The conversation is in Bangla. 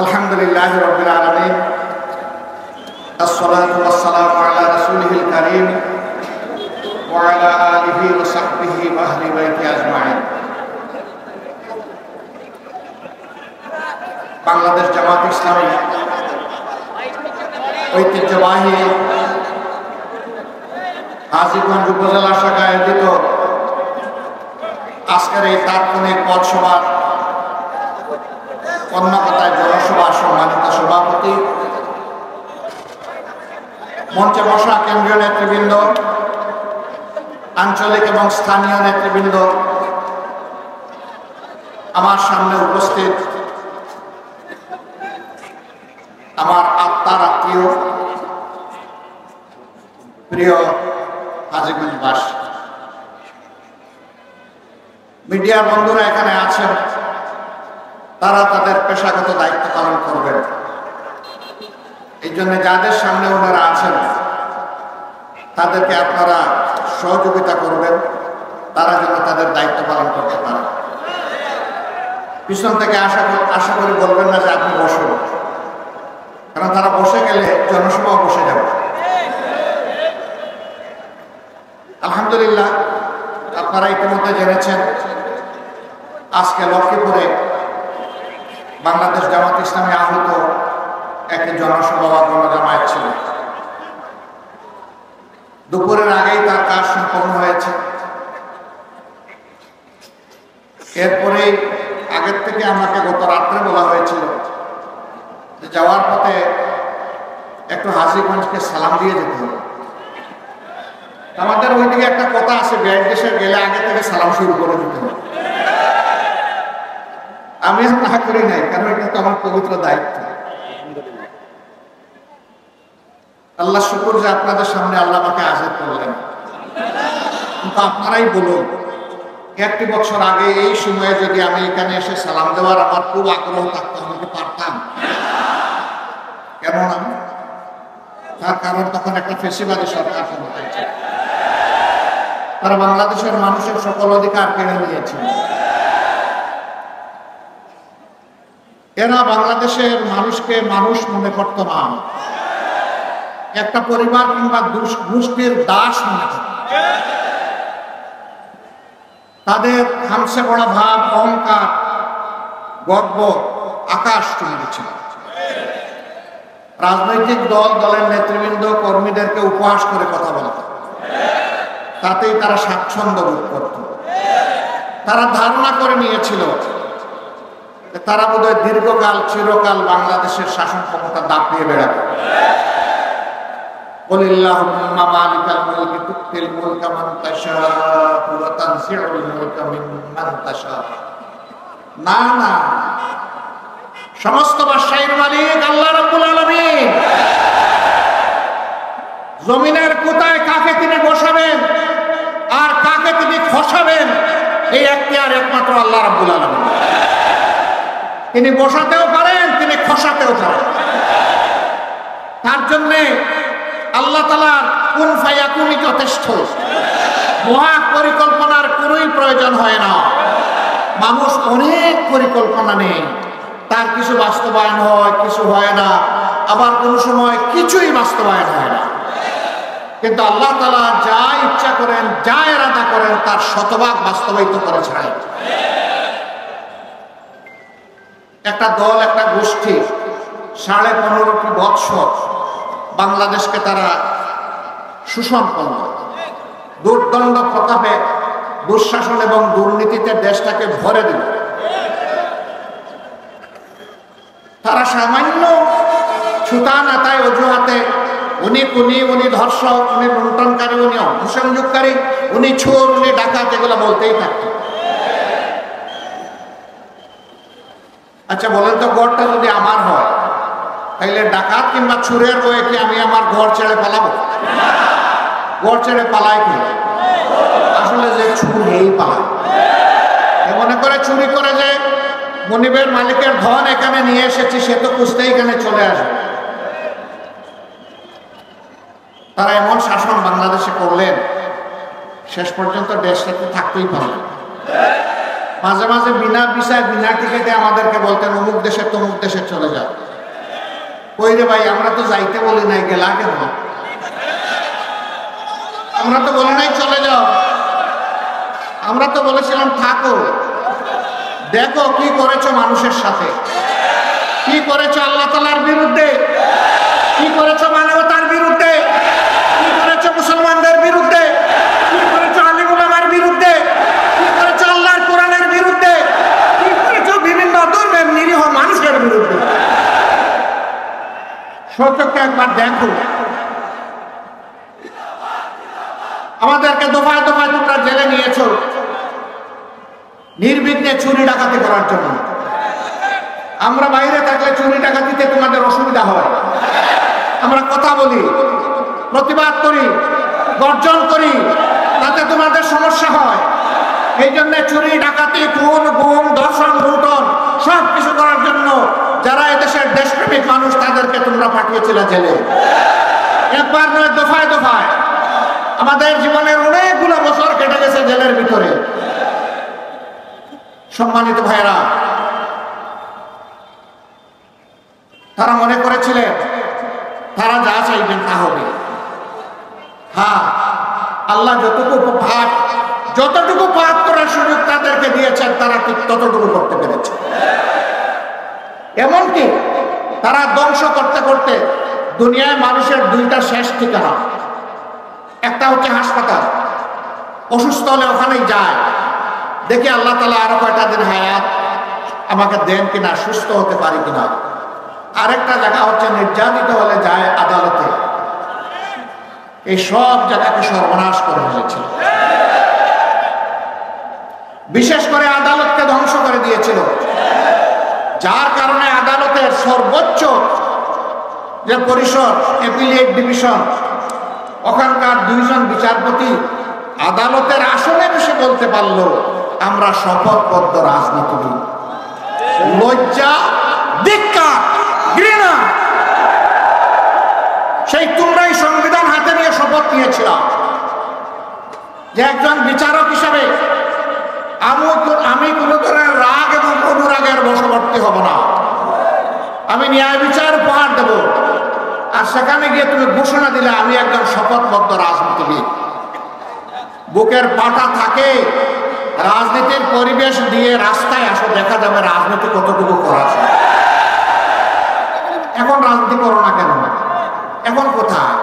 আলহামদুলিল্লাহি রাব্বিল আলামিন আসসালাতু ওয়াসসালামু আলা রাসূলিল কারীম ওয়া আলা আলিহি ওয়া সাহবিহি ওয়া আহলি বাইতি আজমাইন। বাংলাদেশ জামাত ইসলামী ঐতিহ্যবাহী হাজীগঞ্জ উপজেলা শাখা আয়োজিত আজকের এই তাৎক্ষণিক পথসভার কর্ণাকতায় জনসভার সম্মানিত সভাপতি, মঞ্চে বসা কেন্দ্রীয় নেতৃবৃন্দ, আঞ্চলিক এবং স্থানীয় নেতৃবৃন্দ, আমার সামনে উপস্থিত আমার আত্মার আত্মীয় প্রিয় হাজীগঞ্জবাসী, মিডিয়ার বন্ধুরা এখানে আছেন, তারা তাদের পেশাগত দায়িত্ব পালন করবেন। এই জন্য যাদের সামনে ওনারা আছেন তাদেরকে আপনারা সহযোগিতা করবেন, তারা যেন তাদের দায়িত্ব পালন করতে পারে। পিছন থেকে আশা করি বলবেন না যে আপনি বসুন, কারণ তারা বসে গেলে জনসভা বসে যাবে। আলহামদুলিল্লাহ, আপনারা ইতিমধ্যে জেনেছেন আজকে লক্ষ্মীপুরে বাংলাদেশ জামাত ইসলামী আহত একটি জনসভা বা গণজামায়াত ছিল। দুপুরের আগেই তার কাজ সম্পন্ন হয়েছে। এরপরে আগের থেকে আমাকে গত রাত্রে বলা হয়েছিল যে যাওয়ার পথে একটু হাজীগঞ্জকে সালাম দিয়ে যেতে হবে। আমাদের ওইদিকে একটা কথা আছে, বিআইন দেশে গেলে আগে থেকে সালাম শুরু করে দিতে হবে। আমি না করি নাই, কারণ এটা তো আমার পবিত্র দায়িত্ব। আল্লাহ শুকর যে আপনাদের সামনে আল্লাহ আমাকে হাজির করলেন। কিন্তু আপনারাই বলুন, একটি বছর আগে এই সময়ে যদি আমি এখানে এসে সালাম দেওয়ার আমার খুব আগ্রহ থাকতো, আমাকে পারতাম? কেন না? তার কারণ তখন একটা ফেসিবাদী সরকার ক্ষমতায় ছিল। তারা বাংলাদেশের মানুষের সকল অধিকার কেড়ে নিয়েছিল। এরা বাংলাদেশের মানুষকে মানুষ মনে করত না, একটা পরিবার কিংবা গোষ্ঠীর দাস মনে করত। তাদের হামসে বড় ভাব, অহংকার, গর্ব আকাশ চুমে দিচ্ছিল। রাজনৈতিক দলের নেতৃবৃন্দ কর্মীদেরকে উপহাস করে কথা বলত, তাতেই তারা স্বাচ্ছন্দ্য বোধ করত। তারা ধারণা করে নিয়েছিল তারা বোধহয় দীর্ঘকাল চিরকাল বাংলাদেশের শাসন ক্ষমতা দাপিয়ে বেড়াবে। কুলিল্লাহুম্মা মালিকাল মুলকি তুতিল মুলকা মান তাশাউ ওয়া তানজিউল মুলকা মিম্মান তাশাউ। না না, সমস্ত বাদশাহীর মালিক আল্লাহ রাব্বুল আলামিন। জমিনের কোথায় কাকে তিনি বসাবেন আর কাকে তিনি খসাবেন, এই এখতিয়ার একমাত্র আল্লাহ রাব্বুল আলামিন। তিনি বসাতেও পারেন, তিনি খসাতেও পারেন। তার জন্য আল্লাহ তাআলার কুন ফায়াকুনই যথেষ্ট। মহা পরিকল্পনার কোনোই প্রয়োজন হয় না। মানুষ অনেক পরিকল্পনা নেই, তার কিছু বাস্তবায়ন হয়, কিছু হয় না, আবার কোনো সময় কিছুই বাস্তবায়ন হয় না। কিন্তু আল্লাহ তাআলা যা ইচ্ছা করেন, যা ইরাদা করেন, তার শতভাগ বাস্তবায়িত করে ছাড়েন। একটা দল, একটা গোষ্ঠী 15.5 বৎসর বাংলাদেশকে তারা শোষণ করল। দুর্দণ্ড প্রতাপে, দুঃশাসন এবং দুর্নীতিতে দেশটাকে ভরে দিল। তারা সামান্য ছুতা নাতায় অজুহাতে উনি খুনি, উনি ধর্ষক, উনি লুণ্ঠনকারী, উনি অপসংযোগকারী, উনি চোর, উনি ডাকাত, এগুলো বলতেই থাকত। আচ্ছা বলেন তো, ঘরটা যদি আমার হয় তাহলে ডাকাত কিংবা চোরের বয়ে কি আমি আমার ঘর ছেড়ে পালাবো? ঘর ছেড়ে পালাই কি? আসলে যে চুর এই পালায়, মনে করে চুরি করে যে মনিবের মালিকের ধন এখানে নিয়ে এসেছি, সে তো খুঁজতে এখানে চলে আসবে। তারা এমন শাসন বাংলাদেশে করলেন, শেষ পর্যন্ত দেশটাতে থাকতেই পারলেন। মাঝে মাঝে বিনা ভিসায় বিনা টিকেটে আমাদেরকে বলতেন অমুক দেশে তমুক দেশে চলে যাও। ওই রে ভাই, আমরা তো যাইতে বলি নাই, গেলা কেন? আমরা তো বলি নাই চলে যাও, আমরা তো বলেছিলাম থাকো, দেখো কি করেছো মানুষের সাথে, কি করেছো আল্লাহ তাআলার বিরুদ্ধে, কি করেছো মানবতার বিরুদ্ধে, কি করেছো মুসলমানদের বিরুদ্ধে, কি করেছো আলিম উলামার বিরুদ্ধে, কি করেছো আল্লাহর কোরআনের বিরুদ্ধে, কি করেছো বিভিন্ন ধর্মের নিরীহ মানুষের বিরুদ্ধে। সত্যকে একবার দেখো। আমাদেরকে দফায় দফায় তোমরা জেলে নিয়েছো নির্বিঘ্নে চুরি ডাকাতি করার জন্য। আমরা বাইরে থাকলে চুরি ডাকাতিতে তোমাদের অসুবিধা হয়, আমরা কথা বলি, প্রতিবাদ করি, গর্জন করি, তাতে তোমাদের সমস্যা হয়। এই জন্য চুরি ডাকাতি খুন গুম ধর্ষণ লুণ্ঠন সব কিছু করার জন্য যারা এদেশের দেশপ্রেমিক মানুষ তাদেরকে তোমরা পাঠিয়েছিলে জেলে। একবার নয়, দফায় দফায়। আমাদের জীবনের অনেকগুলো বছর কেটে গেছে জেলের ভিতরে। সম্মানিত ভাইরা, তারা মনে করেছিলেন তারা যা চাইবেন তা হবে। হ্যাঁ, আল্লাহ যতটুকু পাপ করার সুযোগ তাদেরকে দিয়েছেন তারা ঠিক ততটুকু করতে পেরেছে। এমনকি তারা ধ্বংস করতে করতে দুনিয়ায় মানুষের দুইটা শেষ ঠিকানা, একটা হচ্ছে হাসপাতাল, অসুস্থ হলে ওখানেই যায়, দেখি আল্লাহ তাআলা আরো কয়টা দিন হায়াত আমাকে দেন কিনা, সুস্থ হতে পারি কিনা। আরেকটা জায়গা হচ্ছে নির্যাতিত হলে যায় আদালতে। এই সব জায়গাকে সর্বনাশ করে ফেলেছিল, বিশেষ করে আদালতকে ধ্বংস করে দিয়েছিল, যার কারণে আদালতের সর্বোচ্চ যে পরিষদ অ্যাপিলেট ডিভিশন, ওখানকার দুইজন বিচারপতি আদালতের আসনে বসে বলতে পারলো আমরা শপথবদ্ধ রাজনীতিবিদ। লজ্জা, ধিক্কার, ঘৃণা! সেই তোমরাই সংবিধান হাতে নিয়ে শপথ নিয়েছিলাম যে একজন বিচারক হিসাবে আমি কোন ধরনের রাগ এবং অনুরাগের বশবর্তী হব না, আমি ন্যায় বিচার উপহার দেব। আর সেখানে গিয়ে তুমি ঘোষণা দিলে আমি একজন শপথবদ্ধ রাজনীতিবিদ। বুকের পাটা থাকে, রাজনীতির পরিবেশ দিয়ে রাস্তায় আসো, দেখা যাবে রাজনীতি কতটুকু করা যায়। এখন রাজনীতি করো না কেন? এখন কোথায়?